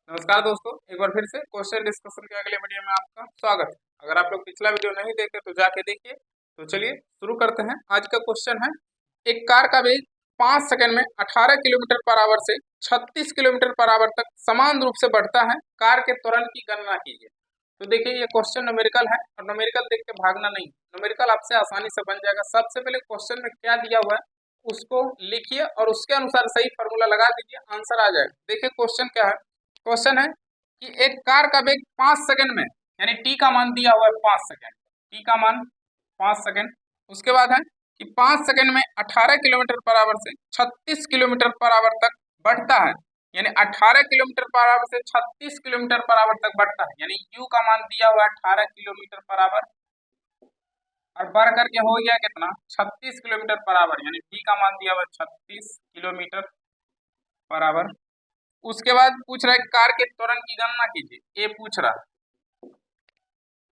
नमस्कार दोस्तों, एक बार फिर से क्वेश्चन डिस्कशन के अगले वीडियो में आपका स्वागत है। अगर आप लोग पिछला वीडियो नहीं देखे तो जाके देखिए। तो चलिए शुरू करते हैं। आज का क्वेश्चन है, एक कार का वेग 5 सेकंड में 18 किलोमीटर पर आवर से 36 किलोमीटर पर आवर तक समान रूप से बढ़ता है। कार के त्वरण की गणना कीजिए। तो देखिए, ये क्वेश्चन न्यूमेरिकल है और न्यूमेरिकल देख के भागना नहीं, न्यूमेरिकल आपसे आसानी से बन जाएगा। सबसे पहले क्वेश्चन में क्या दिया हुआ है उसको लिखिए और उसके अनुसार सही फॉर्मूला लगा दीजिए, आंसर आ जाएगा। देखिए क्वेश्चन क्या है। क्वेश्चन है कि एक कार का वेग 5 सेकंड में, यानी टी का मान दिया हुआ है 5 सेकंड, टी का मान 5 सेकंड। उसके बाद है कि 5 सेकंड में 18 किलोमीटर पर आवर से 36 किलोमीटर पर आवर तक बढ़ता है, यानी 18 किलोमीटर पर आवर से 36 किलोमीटर पर आवर तक बढ़ता है, यानी यू का मान दिया हुआ है 18 किलोमीटर पर आवर और बढ़ करके हो गया कितना 36 किलोमीटर पर आवर, यानी टी का मान दिया हुआ है 36 किलोमीटर पर आवर। उसके बाद पूछ रहा है कार के त्वरण की गणना कीजिए। ए पूछ रहा है,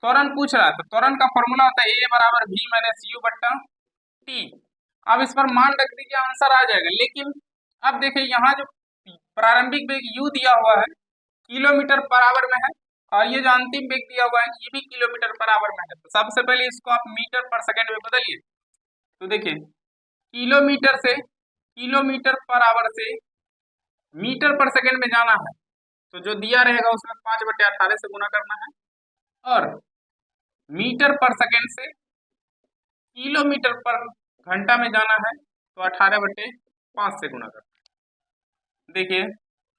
त्वरण पूछ रहा है, तो त्वरण का फॉर्मूला होता है ए बराबर v माइनस यू बट्टा टी। अब इस पर मान रख दीजिए, आंसर आ जाएगा। लेकिन अब देखिए यहाँ जो प्रारंभिक वेग u दिया हुआ है किलोमीटर पर आवर में है और ये जो अंतिम वेग दिया हुआ है ये भी किलोमीटर पर आवर में है। तो सबसे पहले इसको आप मीटर पर सेकेंड में बदलिए। तो देखिए किलोमीटर पर आवर से मीटर पर सेकेंड में जाना है, तो जो दिया रहेगा उसमें 5/18 से गुना करना है और मीटर पर सेकेंड से किलोमीटर पर घंटा में जाना है तो 18/5 से गुना करना है। देखिए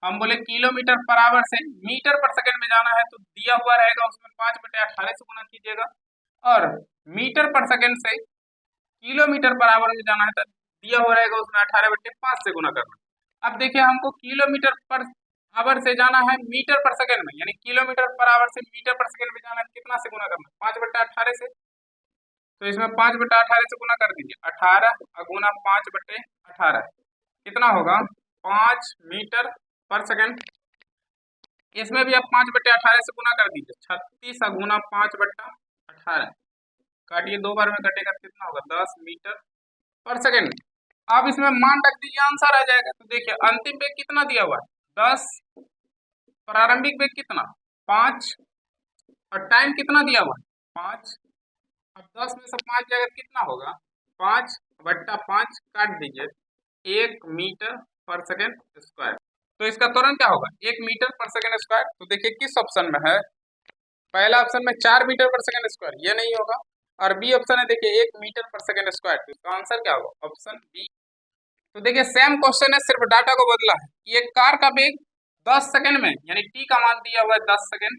हम बोले किलोमीटर पर आवर से मीटर पर सेकेंड में जाना है तो दिया हुआ रहेगा उसमें 5/18 से गुना कीजिएगा और मीटर पर सेकेंड से किलोमीटर पर आवर में जाना है तो दिया हुआ रहेगा उसमें 18/5 से गुना करना। अब देखिए हमको किलोमीटर पर आवर से जाना है मीटर पर सेकंड में, यानी किलोमीटर पर आवर से मीटर पर सेकंड में जाना है, कितना से गुना करना है 5/18 से। तो इसमें 5/18 से गुना कर दीजिए, 18 गुना 5/18 कितना होगा 5 मीटर पर सेकंड। इसमें भी आप 5/18 से गुना कर दीजिए, 36 गुना 5/18 काटिए, 2 बार में कटेगा, कितना होगा 10 मीटर पर सेकंड। आप इसमें मान रख दीजिए, आंसर आ जाएगा। तो देखिए अंतिम वेग कितना दिया हुआ है 10, प्रारंभिक वेग कितना 5 और टाइम कितना दिया हुआ है 5। अब 10 में से 5 जाएगा कितना होगा 5/5 काट दीजिए, 1 मीटर पर सेकेंड स्क्वायर। तो इसका त्वरण क्या होगा 1 मीटर पर सेकेंड स्क्वायर। तो देखिए किस ऑप्शन में है, पहला ऑप्शन में 4 मीटर पर सेकेंड स्क्वायर, ये नहीं होगा। और बी ऑप्शन है देखिए 1 मीटर पर सेकेंड स्क्वायर, तो इसका आंसर क्या होगा ऑप्शन बी। तो देखिए सेम क्वेश्चन है, सिर्फ डाटा को बदला है। ये कार का वेग 10 सेकंड में, यानी टी का मान दिया हुआ है 10 सेकंड।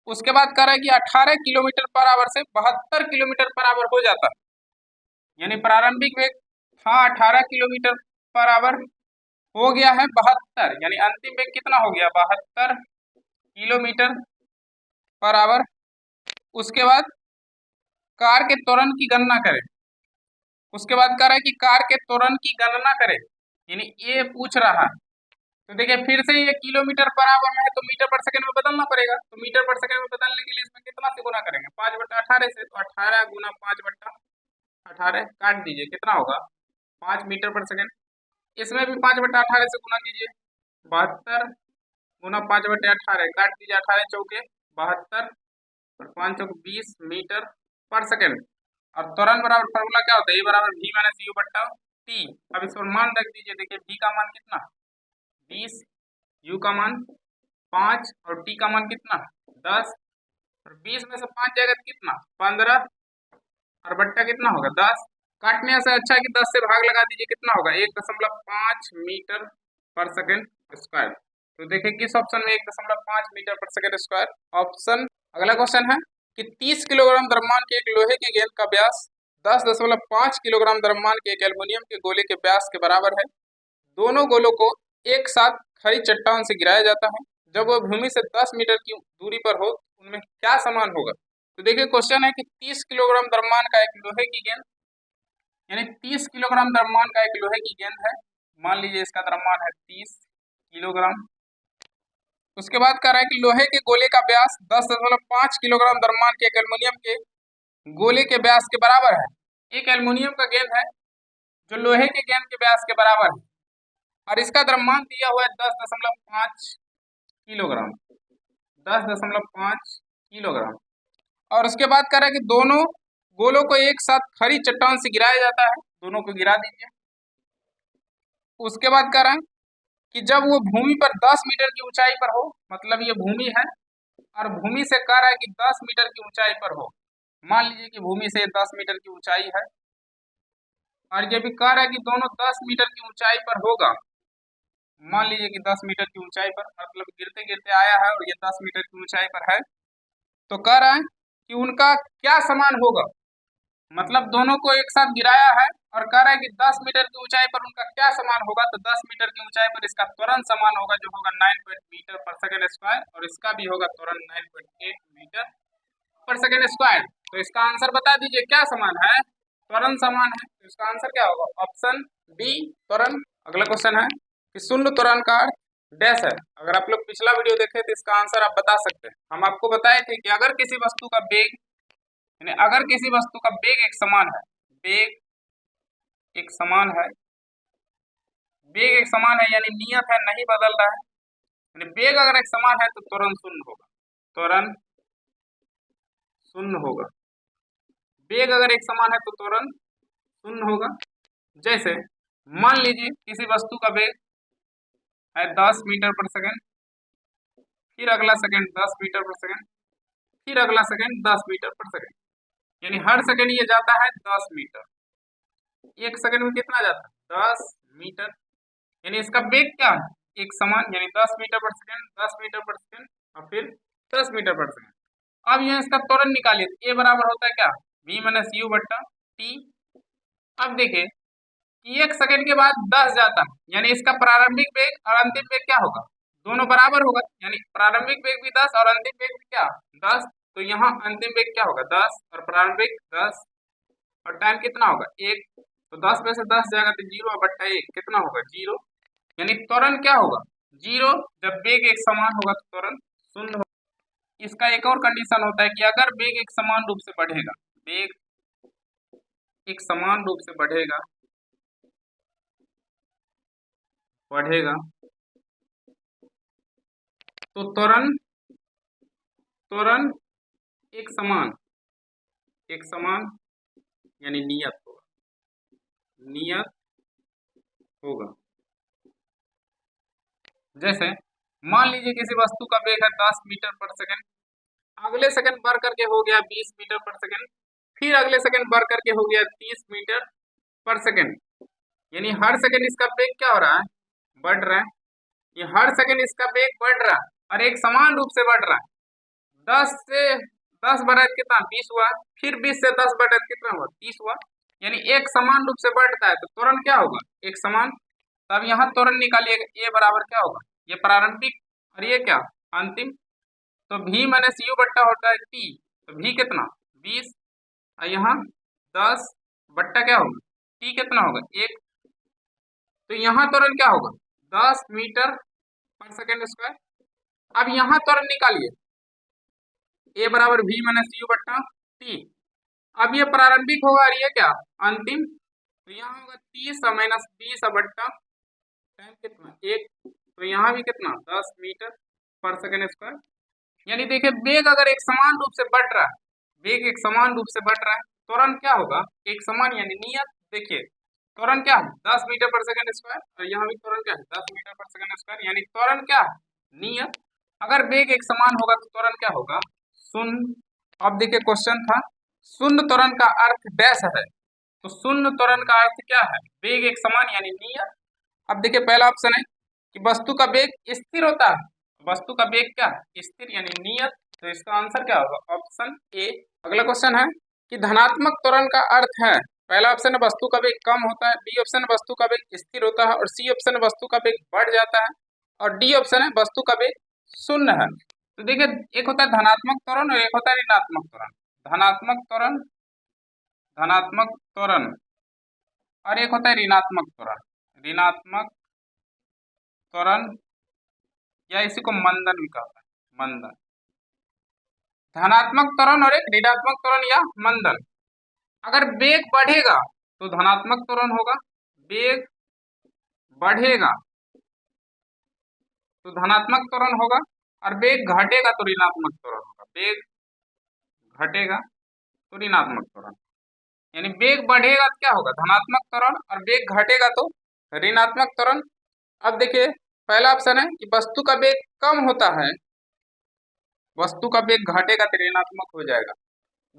उसके बाद कह रहा है कि 18 किलोमीटर पर आवर से 72 किलोमीटर पर आवर हो जाता है, यानी प्रारंभिक वेग था 18 किलोमीटर पर आवर, हो गया है 72, यानी अंतिम वेग कितना हो गया 72 किलोमीटर पर आवर। उसके बाद कार के त्वरण की गणना करें। उसके बाद कह रहा है कि कार के त्वरण की गणना करें, यानी ये पूछ रहा है। तो देखिए फिर से ये किलोमीटर पर आवर में है तो मीटर पर सेकंड में बदलना पड़ेगा। तो मीटर पर सेकंड में बदलने के लिए इसमें कितना से गुना करेंगे 5/18 से, तो 18 गुना 5/18 काट दीजिए, कितना होगा 5 मीटर पर सेकंड। इसमें भी 5/18 से गुना कीजिए, 72 गुना 5/18 काट दीजिए, 18 चौके 72 और 5 चौक 20 मीटर पर सेकंड। और त्वरण बराबर फॉर्मूला क्या होता है, ए बराबर v माइनस यू बट्टा टी। अब इस पर मान रख दीजिए, देखिए v का मान कितना 20, u का मान 5 और t का मान कितना 10 और 20 में से 5 जाएगा तो कितना 15 और बट्टा कितना होगा 10। काटने से अच्छा है कि 10 से भाग लगा दीजिए, कितना होगा 1.5 मीटर पर सेकंड स्क्वायर। तो देखिए किस ऑप्शन में 1.5 मीटर पर सेकंड स्क्वायर ऑप्शन। अगला क्वेश्चन है कि 30 किलोग्राम द्रव्यमान के एक लोहे की गेंद का व्यास 10.5 किलोग्राम द्रव्यमान के एक एल्युमिनियम के गोले के व्यास के बराबर है। दोनों गोलों को एक साथ खड़ी चट्टान से गिराया जाता है। जब वह भूमि से 10 मीटर की दूरी पर हो उनमें क्या समान होगा। तो देखिए क्वेश्चन है कि 30 किलोग्राम द्रव्यमान का एक लोहे की गेंद, यानी 30 किलोग्राम द्रव्यमान का एक लोहे की गेंद है, मान लीजिए इसका द्रव्यमान है 30 किलोग्राम। उसके बाद कह रहा है कि लोहे के गोले का व्यास 10.5 किलोग्राम द्रव्यमान के एक एल्युमिनियम के गोले के व्यास के बराबर है। एक एल्युमिनियम का गेंद है जो लोहे के गेंद के व्यास के बराबर है और इसका द्रव्यमान दिया हुआ है 10.5 किलोग्राम, 10.5 किलोग्राम। और उसके बाद कह रहा है कि दोनों गोलों को एक साथ खड़ी चट्टान से गिराया जाता है, दोनों को गिरा दीजिए। उसके बाद कह रहा है कि जब वो भूमि पर 10 मीटर की ऊंचाई पर हो, मतलब ये भूमि है और भूमि से कह रहा है कि 10 मीटर की ऊंचाई पर हो। मान लीजिए कि भूमि से 10 मीटर की ऊंचाई है और ये भी कह रहा है कि दोनों 10 मीटर की ऊंचाई पर होगा। मान लीजिए कि 10 मीटर की ऊंचाई पर, मतलब गिरते गिरते आया है और ये 10 मीटर की ऊंचाई पर है, तो कह रहा है कि उनका क्या समान होगा। मतलब दोनों को एक साथ गिराया है और कह रहा है कि 10 मीटर की ऊंचाई पर उनका क्या समान होगा। तो 10 मीटर की ऊंचाई पर इसका त्वरण समान होगा, जो होगा 9 मीटर पर सेकेंड स्क्वायर, और इसका भी होगा त्वरण 9.8 मीटर पर सेकेंड स्क्वायर। तो इसका आंसर बता दीजिए क्या समान है, त्वरण समान है। तो इसका आंसर क्या होगा, ऑप्शन बी त्वरण। अगला क्वेश्चन है कि शून्य त्वरण का अर्थ डैश है। अगर आप लोग पिछला वीडियो देखे तो इसका आंसर आप बता सकते हैं। हम आपको बताए थे कि अगर किसी वस्तु का वेग, यानी अगर किसी वस्तु का वेग एक समान है, वेग एक समान है, वेग एक समान है यानी नियत है, नहीं बदल रहा है, यानी वेग अगर एक समान है तो त्वरण शून्य होगा, त्वरण शून्य होगा। वेग अगर एक समान है तो त्वरण शून्य होगा। जैसे मान लीजिए किसी वस्तु का वेग है 10 मीटर पर सेकेंड, फिर अगला सेकेंड 10 मीटर पर सेकेंड, फिर अगला सेकेंड 10 मीटर पर सेकेंड, यानी हर सेकेंड ये जाता है 10 मीटर। एक सेकेंड में कितना जाता है, 10 मीटर, यानी इसका वेग क्या है, एक समान, यानी 10 मीटर पर सेकेंड, 10 मीटर पर सेकेंड और फिर 10 मीटर पर सेकेंड। अब यहाँ इसका त्वरण निकालिए, ए बराबर होता है क्या, v माइनस यू बट्टा टी। अब देखिए कि एक सेकेंड के बाद 10 जाता है, यानी इसका प्रारंभिक वेग और अंतिम वेग क्या होगा, दोनों बराबर होगा, यानी प्रारंभिक वेग भी 10 और अंतिम वेग भी क्या 10। तो यहाँ अंतिम वेग क्या होगा 10 और प्रारंभिक 10, और टाइम कितना होगा 1। तो 10 में से 10 जाएगा तो 0 बट्टा 1 कितना होगा 0, यानी त्वरण क्या होगा 0। जब वेग एक समान होगा तो त्वरण शून्य होगा। इसका एक और कंडीशन होता है कि अगर वेग एक समान रूप से बढ़ेगा, वेग एक समान रूप से बढ़ेगा तो त्वरण एक समान यानी नियत होगा। जैसे मान लीजिए किसी वस्तु का वेग है 10 मीटर पर सेकेंड, अगले सेकंड बढ़ करके हो गया 20 मीटर पर सेकेंड, फिर अगले सेकंड बढ़ करके हो गया 30 मीटर पर सेकेंड, यानी हर सेकंड इसका वेग क्या हो रहा है, बढ़ रहा है। ये हर सेकंड इसका वेग बढ़ रहा है और एक समान रूप से बढ़ रहा है। 10 से 10 बढ़ा कितना 20 हुआ, फिर 20 से 10 बढ़ा कितना हुआ 30 हुआ, यानी एक समान रूप से बढ़ता है तो त्वरण क्या होगा एक समान। तब यहाँ त्वरण निकालिएगा, ए बराबर क्या होगा, ये प्रारंभिक और ये क्या अंतिम। तो v माइनस यू बट्टा होता है t, तो v कितना 20 और यहाँ 10 बट्टा क्या होगा t कितना होगा 1। तो यहाँ त्वरण क्या होगा 10 मीटर पर सेकेंड स्क्वायर। अब यहाँ त्वरण निकालिए, a बराबर v माइनस यू बट्टा t। अब ये प्रारंभिक होगा और ये क्या अंतिम, तो यहाँ होगा 30 और माइनस 20 बट्टा टाइम कितना 1। तो यहाँ भी कितना 10 मीटर पर सेकेंड स्क्वायर। यानी देखिए वेग अगर एक समान रूप से बढ़ रहा है, वेग एक समान रूप से बढ़ रहा है, त्वरण क्या होगा एक समान यानी नियत। देखिए त्वरण क्या है 10 मीटर पर सेकेंड स्क्वायर और यहाँ भी त्वरण क्या है 10 मीटर पर सेकेंड स्क्वायर, यानी त्वरण क्या है नियत। अगर वेग एक समान होगा तो त्वरण क्या होगा शून्य। अब देखिए क्वेश्चन था शून्य त्वरण का अर्थ डैश है, तो शून्य त्वरण का अर्थ क्या है, वेग एक समान यानी नियत। अब देखिए पहला ऑप्शन है कि वस्तु का वेग स्थिर होता है, वस्तु का वेग क्या है स्थिर यानी नियत, तो इसका आंसर क्या होगा ऑप्शन ए। अगला क्वेश्चन है कि धनात्मक त्वरण का अर्थ है, पहला ऑप्शन है वस्तु का वेग कम होता है, बी ऑप्शन है वस्तु का वेग स्थिर होता है, और सी ऑप्शन है वस्तु का वेग बढ़ जाता है, और डी ऑप्शन है वस्तु का वेग शून्य है। तो देखिए एक होता है धनात्मक त्वरण और एक होता है ऋणात्मक त्वरण। धनात्मक त्वरण और एक होता है ऋणात्मक त्वरण। ऋणात्मक त्वरण या इसी को मंदन भी कहता है, मंदन। धनात्मक त्वरण और एक ऋणात्मक त्वरण या मंदन। अगर वेग बढ़ेगा तो धनात्मक त्वरण होगा, वेग बढ़ेगा तो धनात्मक त्वरण होगा, और वेग घटेगा तो ऋणात्मक त्वरण होगा। वेग घटेगा तो ऋणात्मक त्वरण, यानी वेग बढ़ेगा तो क्या होगा, धनात्मक त्वरण, और वेग घटेगा तो ऋणात्मक त्वरण। अब देखिए पहला ऑप्शन है कि वस्तु का वेग कम होता है, वस्तु का वेग घटेगा तो ऋणात्मक हो जाएगा।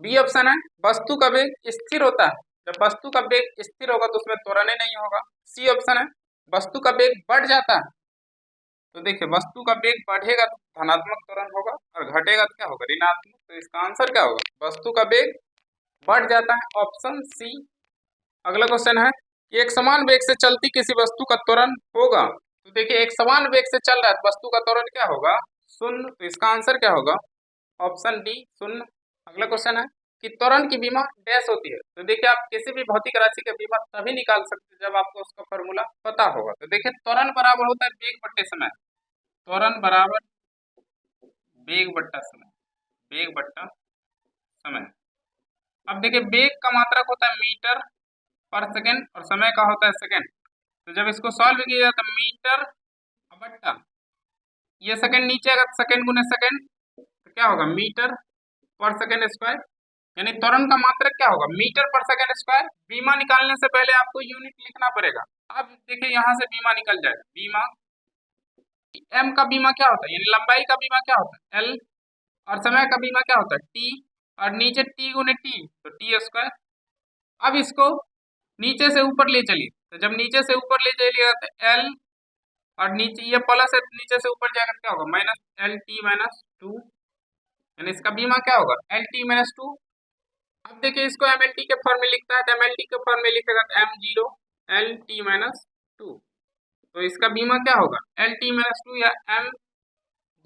बी ऑप्शन है वस्तु का वेग स्थिर होता है, जब वस्तु का वेग स्थिर होगा तो उसमें त्वरण ही नहीं होगा। सी ऑप्शन है वस्तु का वेग बढ़ जाता है, तो देखिए वस्तु का वेग बढ़ेगा तो धनात्मक त्वरण होगा और घटेगा तो क्या होगा, ऋणात्मक। तो इसका आंसर क्या होगा, वस्तु का वेग बढ़ जाता है, ऑप्शन सी। अगला क्वेश्चन है कि एक समान वेग से चलती किसी वस्तु का त्वरण होगा, तो देखिए एक समान वेग से चल रहा है तो वस्तु का त्वरण क्या होगा, शून्य। तो इसका आंसर क्या होगा, ऑप्शन डी, शून्य। अगला क्वेश्चन है कि त्वरण की विमा डैश होती है, तो देखिए आप किसी भी भौतिक राशि का विमा तभी निकाल सकते हैं जब आपको उसका फॉर्मूला पता होगा। तो देखिए त्वरण बराबर होता है वेग बट्टे समय, त्वरण बराबर वेग बट्टा समय, वेग बट्टा समय। अब देखिए वेग का मात्रक होता है मीटर पर सेकेंड और समय का होता है सेकेंड, तो जब इसको सॉल्व किया जाए तो मीटर बट्टा ये सेकेंड नीचे आएगा, सेकेंड गुने सेकेंड, तो क्या होगा मीटर पर सेकेंड स्क्वायर, यानी त्वरण का मात्रक क्या होगा, मीटर पर सेकेंड स्क्वायर। बीमा निकालने से पहले आपको यूनिट लिखना पड़ेगा। अब देखिए यहाँ से बीमा निकल जाएगा, बीमा एम का बीमा क्या होता है, यानी लंबाई का बीमा क्या होता है एल, और समय का बीमा क्या होता है टी, और नीचे टी गुने टी तो टी स्क्वायर। अब इसको नीचे से ऊपर ले चलिए, तो जब नीचे से ऊपर ले चलिएगा तो एल, और नीचे ये प्लस है नीचे से ऊपर जाएगा क्या होगा minus L T minus to, यानी इसका बीमा क्या होगा एल टी माइनस टू। अब देखिए इसको एम एल टी के फॉर्म में लिखता है, तो एम एल टी के फॉर्म में लिखेगा तो M zero L T minus two, तो इसका बीमा क्या होगा एल टी माइनस टू या M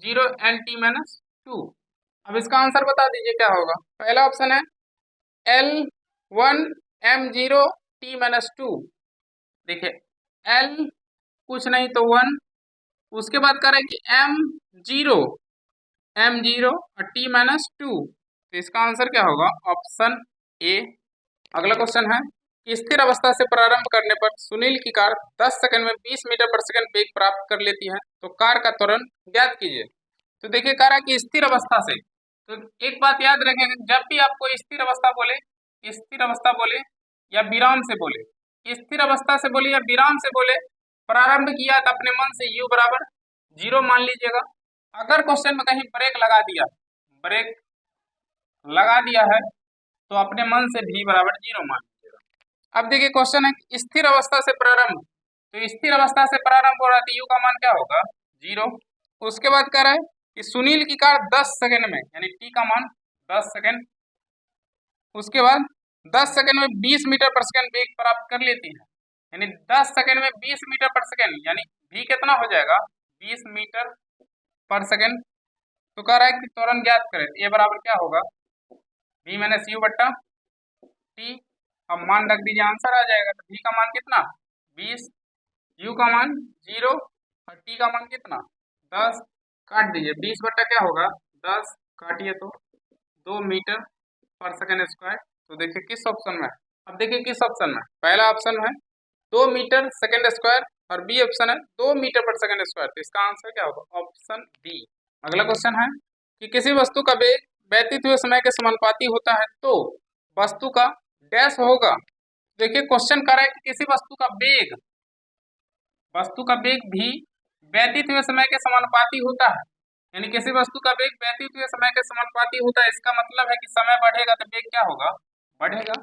zero L T minus two. अब इसका आंसर बता दीजिए क्या होगा। पहला ऑप्शन है L one M zero T minus two, देखिए एल कुछ नहीं तो वन, उसके बाद कह रहे हैं कि एम जीरो और टी माइनस टू, तो इसका आंसर क्या होगा ऑप्शन ए। अगला क्वेश्चन है कि स्थिर अवस्था से प्रारंभ करने पर सुनील की कार 10 सेकंड में 20 मीटर पर सेकंड वेग प्राप्त कर लेती है, तो कार का त्वरण ज्ञात कीजिए। तो देखिए कह रहा है कि स्थिर अवस्था से, तो एक बात याद रखेंगे जब भी आपको स्थिर अवस्था बोले, स्थिर अवस्था बोले या विराम से बोले, स्थिर अवस्था से बोले या विराम से बोले, प्रारंभ किया तो अपने मन से u बराबर 0 मान लीजिएगा। अगर क्वेश्चन में कहीं ब्रेक लगा दिया, ब्रेक लगा दिया है तो अपने मन से v बराबर 0 मान लीजिएगा। अब देखिए क्वेश्चन है स्थिर अवस्था से प्रारंभ, तो स्थिर अवस्था से प्रारंभ हो रहा है तो u का मान क्या होगा 0। उसके बाद कह रहा है कि सुनील की कार 10 सेकंड में, यानी t का मान 10 सेकंड, उसके बाद 10 सेकंड में 20 मीटर पर सेकंड वेग प्राप्त कर लेती है, यानी 10 सेकंड में 20 मीटर पर सेकंड, यानी v कितना हो जाएगा 20 मीटर पर सेकंड। तो कह रहा है कि त्वरण ज्ञात करें, ये बराबर क्या होगा v माइनस यू बट्टा टी। अब मान रख दीजिए आंसर आ जाएगा, तो v का मान कितना 20, u का मान 0 और t का मान कितना 10, काट दीजिए 20 बट्टा क्या होगा 10, काटिए तो 2 मीटर पर सेकंड स्क्वायर। तो देखिए किस ऑप्शन में है, अब देखिए किस ऑप्शन में, पहला ऑप्शन है 2 मीटर सेकंड स्क्वायर और बी ऑप्शन है 2 मीटर पर सेकंड स्क्वायर, तो इसका आंसर क्या होगा ऑप्शन बी। अगला क्वेश्चन है कि किसी वस्तु का वेग व्यतीत हुए समय के समानुपाती होता है तो वस्तु का डैश होगा। देखिए क्वेश्चन कर रहा है कि किसी वस्तु का वेग, वस्तु का वेग भी व्यतीत हुए समय के समानुपाती होता है, यानी किसी वस्तु का वेग व्यतीत हुए समय के समानुपाती होता है, इसका मतलब है कि समय बढ़ेगा तो वेग क्या होगा बढ़ेगा,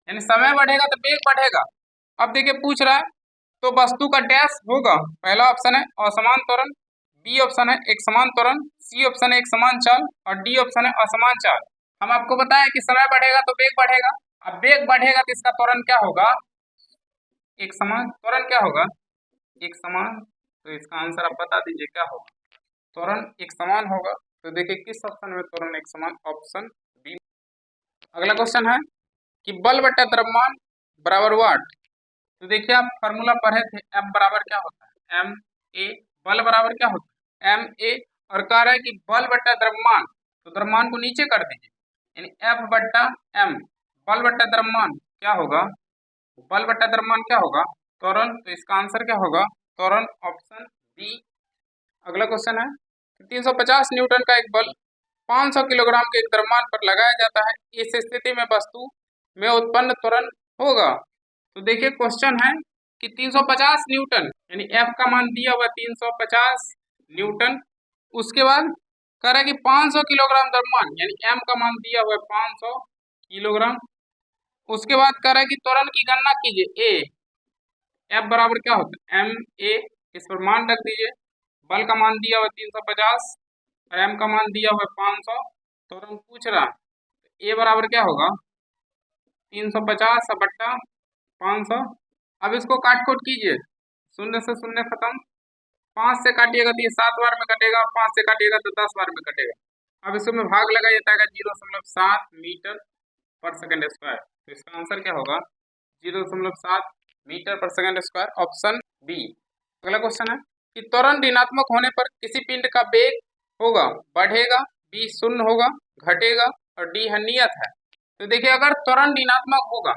यानी समय बढ़ेगा तो वेग बढ़ेगा। अब देखिए पूछ रहा है तो वस्तु का डैश होगा, पहला ऑप्शन है असमान त्वरण, बी ऑप्शन है एक समान त्वरण, सी ऑप्शन है एक समान चाल और डी ऑप्शन है असमान चाल। हम आपको बताया कि समय बढ़ेगा तो वेग बढ़ेगा, अब वेग बढ़ेगा तो इसका त्वरण क्या होगा एक समान, त्वरण क्या होगा एक समान, तो इसका आंसर आप बता दीजिए क्या होगा, त्वरण एक समान होगा। तो देखिए किस ऑप्शन में त्वरण एक समान, ऑप्शन बी। अगला क्वेश्चन है कि बल बट्टा द्रव्यमान बराबर वाट, तो देखिए आप फॉर्मूला पढ़े थे एफ बराबर क्या होता है एम ए, बल बराबर क्या होता है एम ए, और कह रहा है कि बल बट्टा द्रव्यमान, तो द्रव्यमान को नीचे कर दीजिए, यानी एफ बट्टा एम, बल बट्टा द्रव्यमान क्या होगा, बल बट्टा द्रव्यमान क्या होगा त्वरण, तो इसका आंसर क्या होगा त्वरण, ऑप्शन बी। अगला क्वेश्चन है 350 न्यूटन का एक बल 500 किलोग्राम के एक द्रव्यमान पर लगाया जाता है, इस स्थिति में वस्तु में उत्पन्न त्वरण होगा। तो देखिए क्वेश्चन है कि 350 न्यूटन यानी F का मान दिया हुआ 350 न्यूटन, उसके बाद कह रहा है कि 500 किलोग्राम द्रव्यमान यानी M का मान दिया हुआ है 500 किलोग्राम, उसके बाद कह रहा है कि त्वरण की गणना कीजिए A, F बराबर क्या होता है ma, इस पर मान रख दीजिए, बल का मान दिया हुआ 350 और M का मान दिया हुआ 500, त्वरण पूछ रहा A बराबर क्या होगा 350 बट्टा 500। अब इसको काट खोट कीजिए, शून्य से शून्य खत्म, 5 से काटिएगा तो ये 7 बार में कटेगा, 5 से काटिएगा तो 10 बार में कटेगा। अब इसमें भाग लगाइए तो आएगा 0.7 मीटर पर सेकंड स्क्वायर। तो इसका आंसर क्या होगा 0.7 मीटर पर सेकंड स्क्वायर, ऑप्शन बी। अगला क्वेश्चन है कि त्वरण ऋणात्मक होने पर किसी पिंड का वेग होगा बढ़ेगा, बी शून्य होगा, घटेगा और डी है नियत है। तो देखिए अगर त्वरण ऋणात्मक होगा,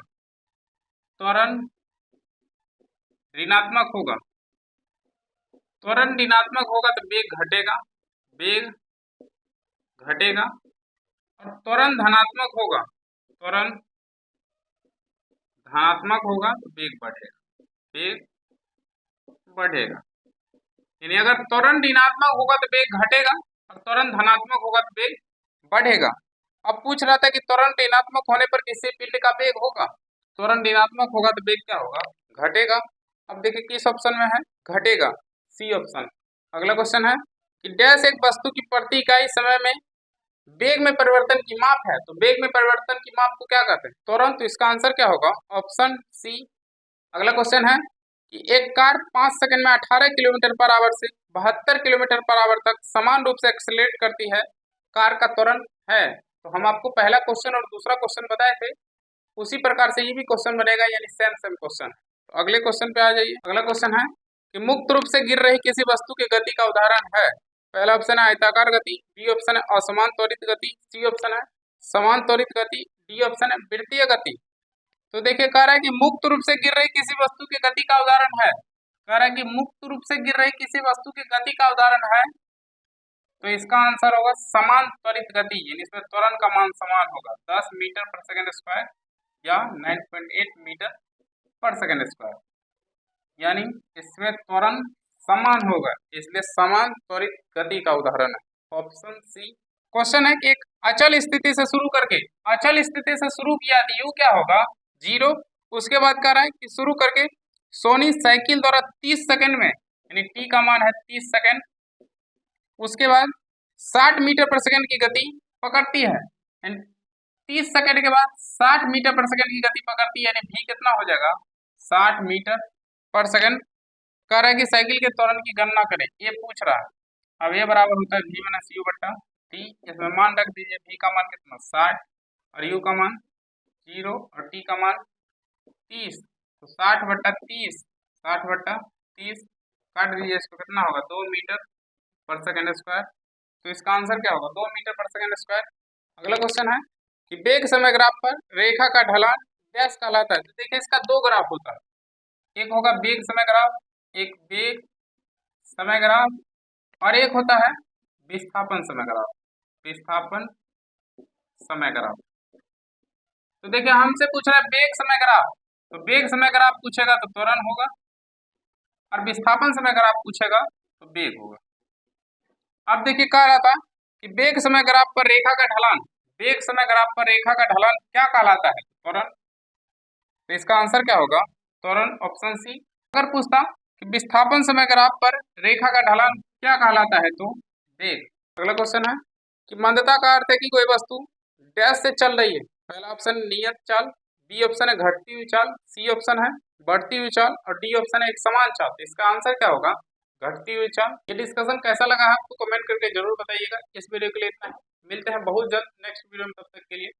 त्वरण ऋणात्मक होगा, त्वरण ऋणात्मक होगा तो वेग घटेगा, वेग घटेगा, और त्वरण धनात्मक होगा, त्वरण धनात्मक होगा तो वेग बढ़ेगा, वेग बढ़ेगा। यानी अगर त्वरण ऋणात्मक होगा तो वेग घटेगा और त्वरण धनात्मक होगा तो वेग बढ़ेगा। अब पूछ रहा था कि त्वरण ऋणात्मक होने पर किसी पिंड का वेग होगा, त्वरण ऋणात्मक होगा तो वेग क्या होगा घटेगा। अब देखिए किस ऑप्शन में है घटेगा, सी ऑप्शन। अगला क्वेश्चन है कि डैश एक वस्तु की प्रति इकाई समय में वेग में परिवर्तन की माप है, तो वेग में परिवर्तन की माप को क्या कहते हैं त्वरण, तो इसका आंसर क्या होगा ऑप्शन सी। अगला क्वेश्चन है कि एक कार 5 सेकंड में 18 किलोमीटर पर आवर से 72 किलोमीटर पर आवर तक समान रूप से एक्सेलरेट करती है, कार का त्वरण है। तो हम आपको पहला क्वेश्चन और दूसरा क्वेश्चन बताए थे, उसी प्रकार से ये भी क्वेश्चन बनेगा, यानी सेम सेम क्वेश्चन। तो अगले क्वेश्चन पे आ जाइए। अगला क्वेश्चन है कि मुक्त रूप से गिर रही किसी वस्तु की गति का उदाहरण है। पहला ऑप्शन है आयताकार गति, बी ऑप्शन है असमान त्वरित गति, सी ऑप्शन है समान त्वरित गति, डी ऑप्शन है वृत्तीय गति। तो देखिए कह रहा है कि मुक्त रूप से गिर रही किसी वस्तु की गति का उदाहरण है, कह रहा है कि मुक्त रूप से गिर रही किसी वस्तु की गति का उदाहरण है, तो इसका आंसर होगा समान त्वरित गति, यानी इसमें त्वरण का मान समान होगा 10 मीटर पर सेकंड स्क्वायर या 9.8 मीटर पर सेकंड स्क्वायर, यानी इसमें त्वरण समान होगा, इसलिए समान त्वरित गति का उदाहरण है ऑप्शन सी। क्वेश्चन है कि एक अचल स्थिति से शुरू करके, अचल स्थिति से शुरू किया तो यू क्या होगा 0, उसके बाद कह रहा है कि शुरू करके सोनी साइकिल द्वारा 30 सेकंड में, यानी टी का मान है 30 सेकंड, उसके बाद 60 मीटर पर सेकंड की गति पकड़ती है, 30 सेकंड के बाद 60 मीटर पर सेकंड की गति पकड़ती है, यानी भी कितना हो जाएगा 60 मीटर पर सेकंड। कह रहा है कि साइकिल के त्वरण की गणना करें, ये पूछ रहा है। अब ये बराबर होता है v माइनस यू बट्टा टी, इसमें मान रख दीजिए, v का मान कितना 60 और u का मान 0 और t का मान 30, तो 60 बट्टा 30, 60 बट्टा 30 काट दीजिए, इसको कितना होगा 2 मीटर पर सेकंड स्क्वायर। तो इसका आंसर क्या होगा 2 मीटर पर सेकंड स्क्वायर। अगला क्वेश्चन है कि वेग समय ग्राफ पर रेखा का ढलान डैश कहलाता है। तो देखिए इसका दो ग्राफ होता है, एक होगा वेग समय ग्राफ, एक वेग समय ग्राफ, और एक होता है विस्थापन समय ग्राफ, विस्थापन समय ग्राफ। तो देखिए हमसे पूछ रहा है वेग समय ग्राफ, तो वेग समय ग्राफ पूछेगा तो त्वरण होगा, और विस्थापन समय ग्राफ पूछेगा तो वेग होगा। अब देखिए कह रहा था कि वेग समय ग्राफ पर रेखा का ढलान, वेग समय ग्राफ पर रेखा का ढलान क्या कहलाता है त्वरण, तो इसका आंसर क्या होगा त्वरण ऑप्शन सी। अगर पूछता कि विस्थापन समय ग्राफ पर रेखा का ढलान क्या कहलाता है तो वेग। अगला क्वेश्चन है कि मंदता का अर्थ है कि कोई वस्तु डैश से चल रही है। पहला ऑप्शन नियत चाल, बी ऑप्शन है घटती हुई चाल, सी ऑप्शन है बढ़ती हुई चाल और डी ऑप्शन है एक समान चाल। तो इसका आंसर क्या होगा घटती हुई चाल। ये डिस्कशन कैसा लगा है आपको कमेंट करके जरूर बताइएगा। इस वीडियो के लिए इतना है, मिलते हैं बहुत जल्द नेक्स्ट वीडियो में, तब तक के लिए